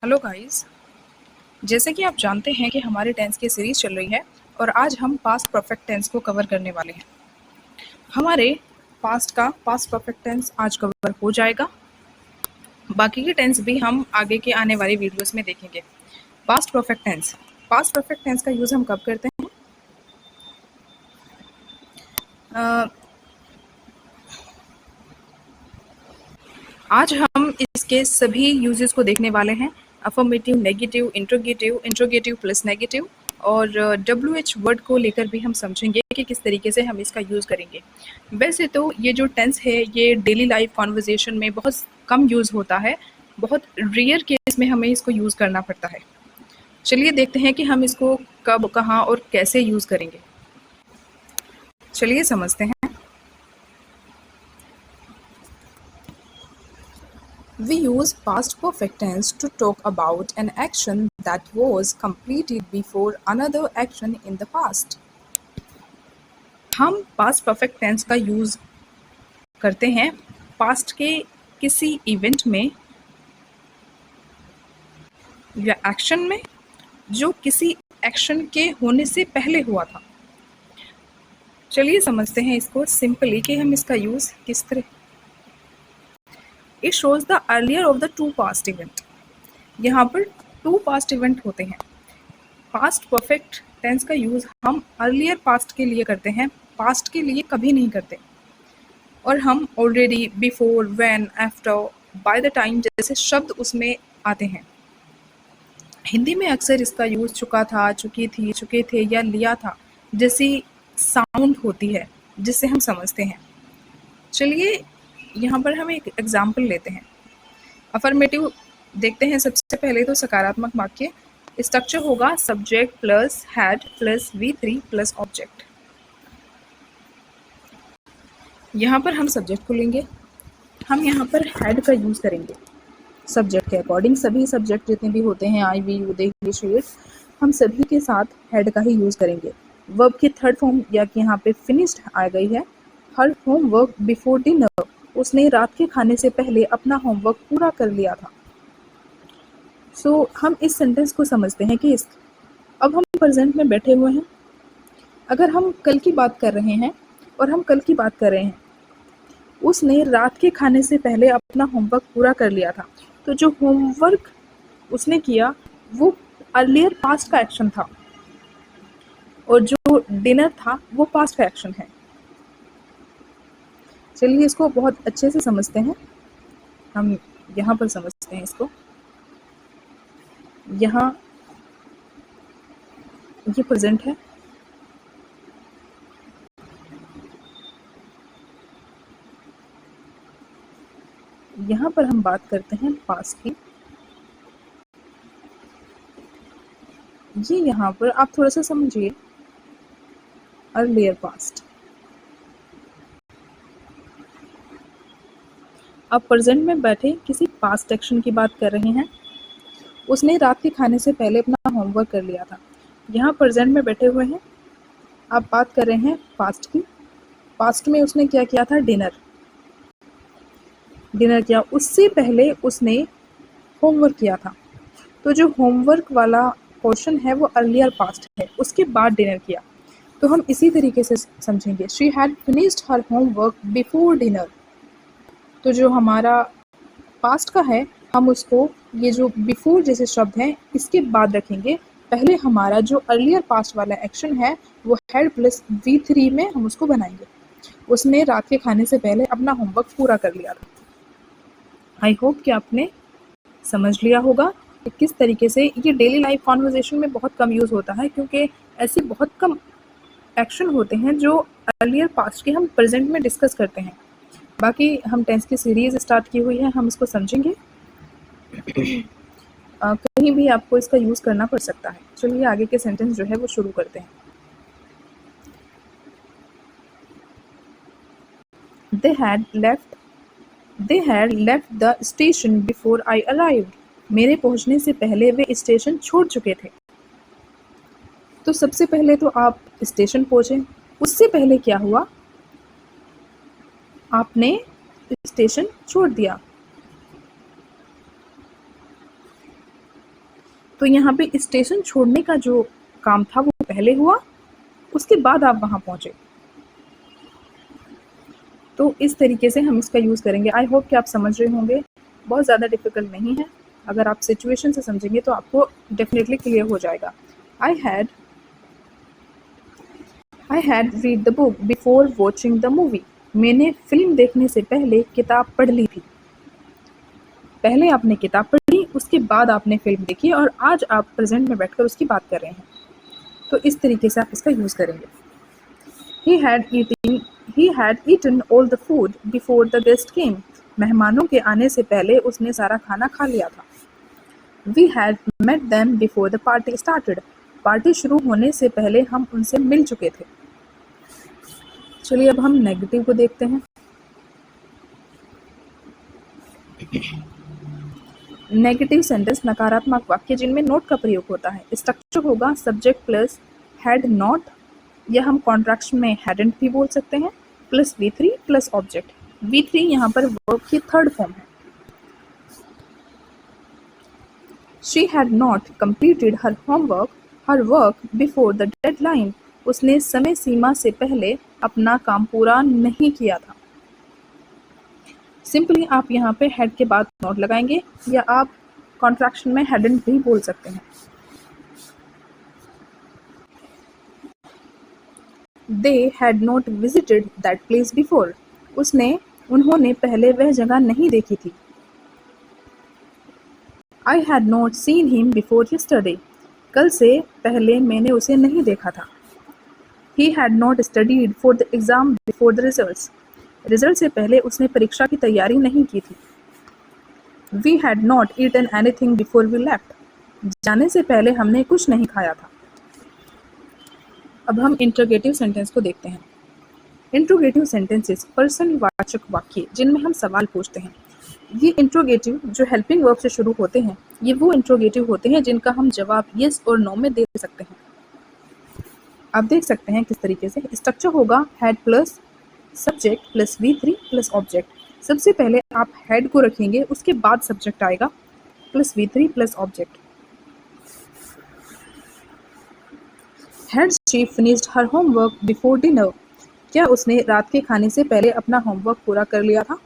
Hello guys. जैसे कि आप जानते हैं कि हमारे टेंस की सीरीज चल रही है और आज हम पास्ट परफेक्ट टेंस को कवर करने वाले हैं। हमारे पास्ट परफेक्ट टेंस आज कवर हो जाएगा। बाकी के टेंस भी हम आगे के आने वाली वीडियोस में देखेंगे। पास्ट परफेक्ट टेंस का यूज़ हम कब करते हैं? अ, आज हम इसके सभी यूजेस को देखने वाले हैं। Affirmative, negative, interrogative, interrogative plus negative और WH वर्ड को लेकर भी हम समझेंगे कि किस तरीके से हम इसका यूज़ करेंगे। वैसे तो ये जो टेंस है ये डेली लाइफ कॉन्वर्जेशन में बहुत कम यूज़ होता है, बहुत रेयर केस में हमें इसको यूज़ करना पड़ता है। चलिए देखते हैं कि हम इसको कब, कहाँ और कैसे यूज़ करेंगे। चलिए समझते हैं। We use past perfect tense to talk about an action that was completed before another action in the past. हम past perfect tense का यूज़ करते हैं पास्ट के किसी इवेंट में या एक्शन में जो किसी एक्शन के होने से पहले हुआ था। चलिए समझते हैं इसको सिंपली कि हम इसका यूज़ किस तरह। It shows the earlier of the two past event. यहाँ पर टू पास्ट इवेंट होते हैं। पास्ट परफेक्ट टेंस का यूज़ हम अर्लियर पास्ट के लिए करते हैं, पास्ट के लिए कभी नहीं करते। और हम already, before, when, after, by the time जैसे शब्द उसमें आते हैं। हिंदी में अक्सर इसका यूज़ चुका था, चुकी थी, चुके थे या लिया था जैसी साउंड होती है जिससे हम समझते हैं। चलिए यहाँ पर हम एक एग्जाम्पल लेते हैं। अफर्मेटिव देखते हैं। सबसे पहले तो सकारात्मक वाक्य। स्ट्रक्चर होगा subject plus had plus V3 plus object. यहाँ पर हम सब्जेक्ट को लेंगे। हम यहाँ पर हैड का यूज़ करेंगे सब्जेक्ट के अकॉर्डिंग। सभी सब्जेक्ट जितने भी होते हैं, I, we, you, they, he, she, it, हम सभी के साथ हैड का ही यूज़ करेंगे। वर्ब की थर्ड फॉर्म या कि यहाँ पे फिनिश्ड आ गई है। Her homework before dinner. उसने रात के खाने से पहले अपना होमवर्क पूरा कर लिया था। हम इस सेंटेंस को समझते हैं कि अब हम प्रेजेंट में बैठे हुए हैं। अगर हम कल की बात कर रहे हैं और हम कल की बात कर रहे हैं, उसने रात के खाने से पहले अपना होमवर्क पूरा कर लिया था। तो जो होमवर्क उसने किया वो अर्लियर पास्ट का एक्शन था और जो डिनर था वो पास्ट का एक्शन है। चलिए इसको बहुत अच्छे से समझते हैं। हम यहाँ पर समझते हैं इसको। यहाँ ये प्रेजेंट है, यहाँ पर हम बात करते हैं पास्ट की। ये यहाँ पर आप थोड़ा सा समझिए, अर्लियर पास्ट। आप प्रेजेंट में बैठे किसी पास्ट एक्शन की बात कर रहे हैं। उसने रात के खाने से पहले अपना होमवर्क कर लिया था। यहाँ प्रेजेंट में बैठे हुए हैं, आप बात कर रहे हैं पास्ट की। पास्ट में उसने क्या किया था? डिनर किया। उससे पहले उसने होमवर्क किया था। तो जो होमवर्क वाला पोर्शन है वो अर्लियर पास्ट है, उसके बाद डिनर किया। तो हम इसी तरीके से समझेंगे। She had finished her homework before dinner. तो जो हमारा पास्ट का है, हम उसको ये जो बिफोर जैसे शब्द हैं इसके बाद रखेंगे। पहले हमारा जो अर्लियर पास्ट वाला एक्शन है वो हैड प्लस V3 में हम उसको बनाएंगे। उसने रात के खाने से पहले अपना होमवर्क पूरा कर लिया था। आई होप कि आपने समझ लिया होगा कि किस तरीके से ये डेली लाइफ कॉन्वर्जेशन में बहुत कम यूज़ होता है, क्योंकि ऐसे बहुत कम एक्शन होते हैं जो अर्लियर पास्ट के हम प्रेजेंट में डिस्कस करते हैं। बाकी हम टेंस की सीरीज स्टार्ट की हुई है, हम इसको समझेंगे। कहीं भी आपको इसका यूज़ करना पड़ सकता है। चलिए आगे के सेंटेंस जो है वो शुरू करते हैं। They had left the station before I arrived. मेरे पहुंचने से पहले वे स्टेशन छोड़ चुके थे। तो सबसे पहले तो आप स्टेशन पहुंचे, उससे पहले क्या हुआ? आपने स्टेशन छोड़ दिया। तो यहाँ पे स्टेशन छोड़ने का जो काम था वो पहले हुआ, उसके बाद आप वहाँ पहुँचे। तो इस तरीके से हम इसका यूज़ करेंगे। आई होप कि आप समझ रहे होंगे, बहुत ज़्यादा डिफ़िकल्ट नहीं है। अगर आप सिचुएशन से समझेंगे तो आपको डेफिनेटली क्लियर हो जाएगा। I had read the book before watching the movie. मैंने फिल्म देखने से पहले किताब पढ़ ली थी। पहले आपने किताब पढ़ी, उसके बाद आपने फिल्म देखी और आज आप प्रेजेंट में बैठकर उसकी बात कर रहे हैं। तो इस तरीके से आप इसका यूज़ करेंगे। He had eaten all the food before the guest came. मेहमानों के आने से पहले उसने सारा खाना खा लिया था। We had met them before the party started. Party शुरू होने से पहले हम उनसे मिल चुके थे। चलिए अब हम नेगेटिव को देखते हैं। नेगेटिव सेंटेंस नकारात्मक वाक्य जिनमें नॉट का प्रयोग होता है। स्ट्रक्चर होगा सब्जेक्ट प्लस हैड नॉट, या हम कॉन्ट्रैक्शन में हैडंट भी बोल सकते हैं, plus V3 plus object. V3 यहाँ पर वर्ब की थर्ड फॉर्म है। She had not completed her work before the deadline. उसने समय सीमा से पहले अपना काम पूरा नहीं किया था। सिंपली आप यहाँ पे हैड के बाद नॉट लगाएंगे, या आप कॉन्ट्रैक्शन में हैडंट भी बोल सकते हैं। They had not visited that place before. उन्होंने पहले वह जगह नहीं देखी थी। I had not seen him before yesterday. कल से पहले मैंने उसे नहीं देखा था। He had not studied for the exam before the results. Result से पहले उसने परीक्षा की तैयारी नहीं की थी। We had not eaten anything before we left. जाने से पहले हमने कुछ नहीं खाया था। अब हम इंट्रोगेटिव सेंटेंस को देखते हैं। इंट्रोगेटिव सेंटेंसेस पर्सन वाचक वाक्य जिनमें हम सवाल पूछते हैं। ये इंट्रोगेटिव जो हेल्पिंग वर्ब से शुरू होते हैं, ये वो इंट्रोगेटिव होते हैं जिनका हम जवाब यस और नो में दे सकते हैं। आप देख सकते हैं किस तरीके से। स्ट्रक्चर होगा had plus subject plus V3 plus object. सबसे पहले आप हैड को रखेंगे, उसके बाद सब्जेक्ट आएगा plus V3 plus object. Had she finished her homework before dinner. क्या उसने रात के खाने से पहले अपना होमवर्क पूरा कर लिया था?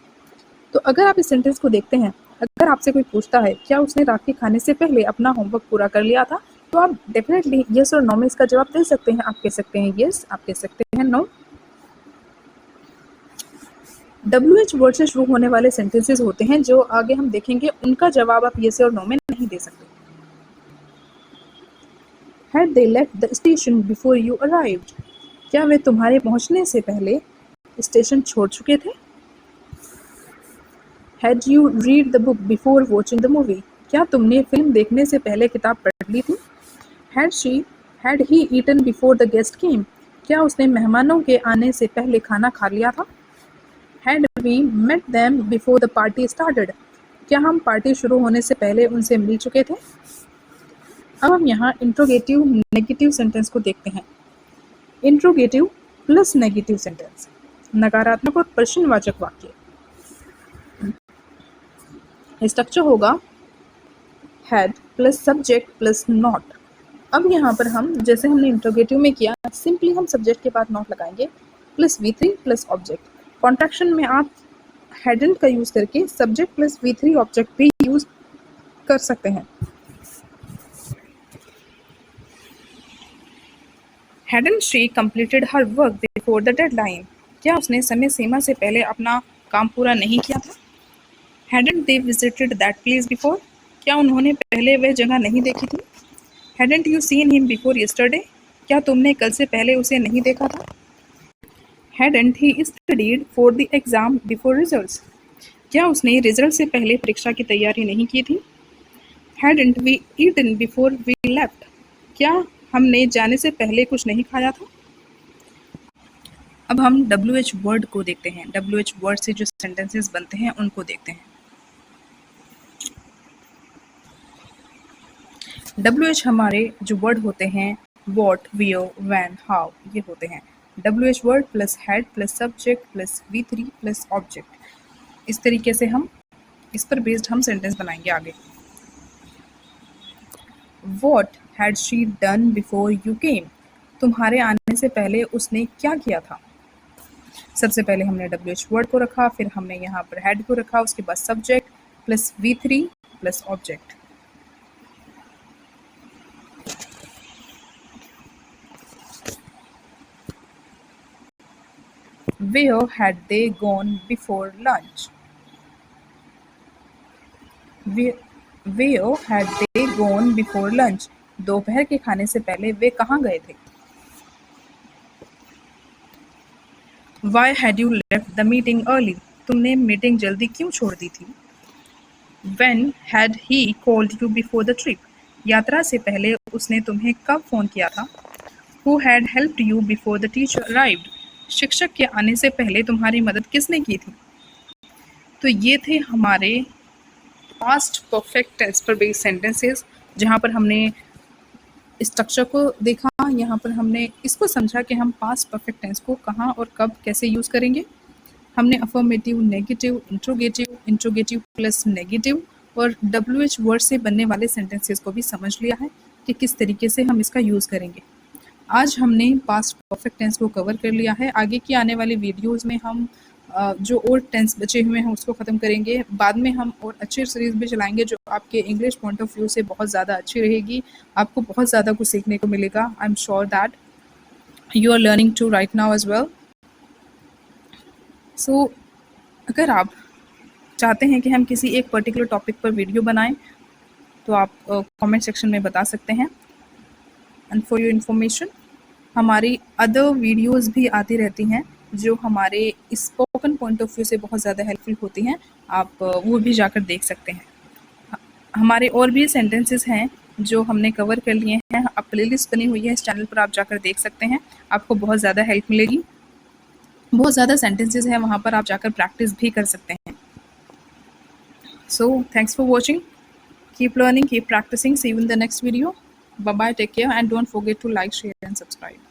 तो अगर आप इस सेंटेंस को देखते हैं, अगर आपसे कोई पूछता है क्या उसने रात के खाने से पहले अपना होमवर्क पूरा कर लिया था, तो आप डेफिनेटली यस और नो में इसका जवाब दे सकते हैं। आप कह सकते हैं यस, आप कह सकते हैं नो। WH वर्ड से शुरू होने वाले सेंटेंसेस होते हैं जो आगे हम देखेंगे, उनका जवाब आप यस और नो में नहीं दे सकते। Had they left the station before you arrived? क्या वे तुम्हारे पहुंचने से पहले स्टेशन छोड़ चुके थे? Had you read the book before watching the movie? क्या तुमने फिल्म देखने से पहले किताब पढ़ ली थी? Had he eaten before the guest came? क्या उसने मेहमानों के आने से पहले खाना खा लिया था? Had we met them before the party started? क्या हम पार्टी शुरू होने से पहले उनसे मिल चुके थे? अब हम यहाँ इंट्रोगेटिव नेगेटिव सेंटेंस को देखते हैं। इंट्रोगेटिव प्लस नेगेटिव सेंटेंस, नकारात्मक और प्रश्नवाचक वाक्य। स्ट्रक्चर होगा had plus subject plus not. अब यहाँ पर हम जैसे हमने इंट्रोगेटिव में किया, सिंपली हम सब्जेक्ट के बाद नॉट लगाएंगे plus V3 plus object. Contraction में आप हैडंट का यूज करके सब्जेक्ट प्लस V3 ऑब्जेक्ट भी यूज कर सकते हैं। Hadn't she completed her work before the deadline? क्या उसने समय सीमा से पहले अपना काम पूरा नहीं किया था? Hadn't they visited that place before? क्या उन्होंने पहले वह जगह नहीं देखी थी? Hadn't you seen him before yesterday? क्या तुमने कल से पहले उसे नहीं देखा था? Hadn't he studied for the exam before results? क्या उसने रिजल्ट से पहले परीक्षा की तैयारी नहीं की थी? Hadn't we eaten before we left? क्या हमने जाने से पहले कुछ नहीं खाया था? अब हम WH वर्ड को देखते हैं। WH वर्ड से जो सेंटेंसेस बनते हैं उनको देखते हैं। WH हमारे जो वर्ड होते हैं what, where, when, how, ये होते हैं। WH word plus had plus subject plus V3 plus object. इस तरीके से हम इस पर बेस्ड हम सेंटेंस बनाएंगे आगे। What had she done before you came? तुम्हारे आने से पहले उसने क्या किया था? सबसे पहले हमने WH वर्ड को रखा, फिर हमने यहाँ पर हेड को रखा, उसके बाद subject plus V3 plus object. Where had they gone before lunch? Where had they gone before lunch? दोपहर के खाने से पहले वे कहाँ गए थे? Why had you left the meeting early? तुमने मीटिंग जल्दी क्यों छोड़ दी थी? When had he called you before the trip? यात्रा से पहले उसने तुम्हें कब फोन किया था? Who had helped you before the teacher arrived? शिक्षक के आने से पहले तुम्हारी मदद किसने की थी? तो ये थे हमारे पास्ट परफेक्ट टेंस पर बेस्ड सेंटेंसेस, जहाँ पर हमने स्ट्रक्चर को देखा, यहाँ पर हमने इसको समझा कि हम पास्ट परफेक्ट टेंस को कहाँ और कब कैसे यूज़ करेंगे। हमने affirmative, negative, interrogative, interrogative plus negative और WH वर्ड से बनने वाले सेंटेंसेस को भी समझ लिया है कि किस तरीके से हम इसका यूज़ करेंगे। आज हमने पास्ट परफेक्ट टेंस को कवर कर लिया है। आगे की आने वाली वीडियोस में हम जो और टेंस बचे हुए हैं उसको ख़त्म करेंगे। बाद में हम और अच्छी सीरीज़ भी चलाएंगे जो आपके इंग्लिश पॉइंट ऑफ व्यू से बहुत ज़्यादा अच्छी रहेगी। आपको बहुत ज़्यादा कुछ सीखने को मिलेगा। I am sure that you are learning too right now as well. So अगर आप चाहते हैं कि हम किसी एक पर्टिकुलर टॉपिक पर वीडियो बनाएं तो आप कमेंट सेक्शन में बता सकते हैं। एंड फॉर योर इन्फॉर्मेशन, हमारी अदर वीडियोस भी आती रहती हैं जो हमारे स्पोकन पॉइंट ऑफ व्यू से बहुत ज़्यादा हेल्पफुल होती हैं। आप वो भी जाकर देख सकते हैं। हमारे और भी सेंटेंसेस हैं जो हमने कवर कर लिए हैं। अब प्लेलिस्ट बनी हुई है इस चैनल पर, आप जाकर देख सकते हैं। आपको बहुत ज़्यादा हेल्प मिलेगी। बहुत ज़्यादा सेंटेंसेस हैं वहाँ पर, आप जाकर प्रैक्टिस भी कर सकते हैं। So thanks for watching. Keep learning, keep practising. See you in the next video. Bye bye, take care, and don't forget to like, share and subscribe.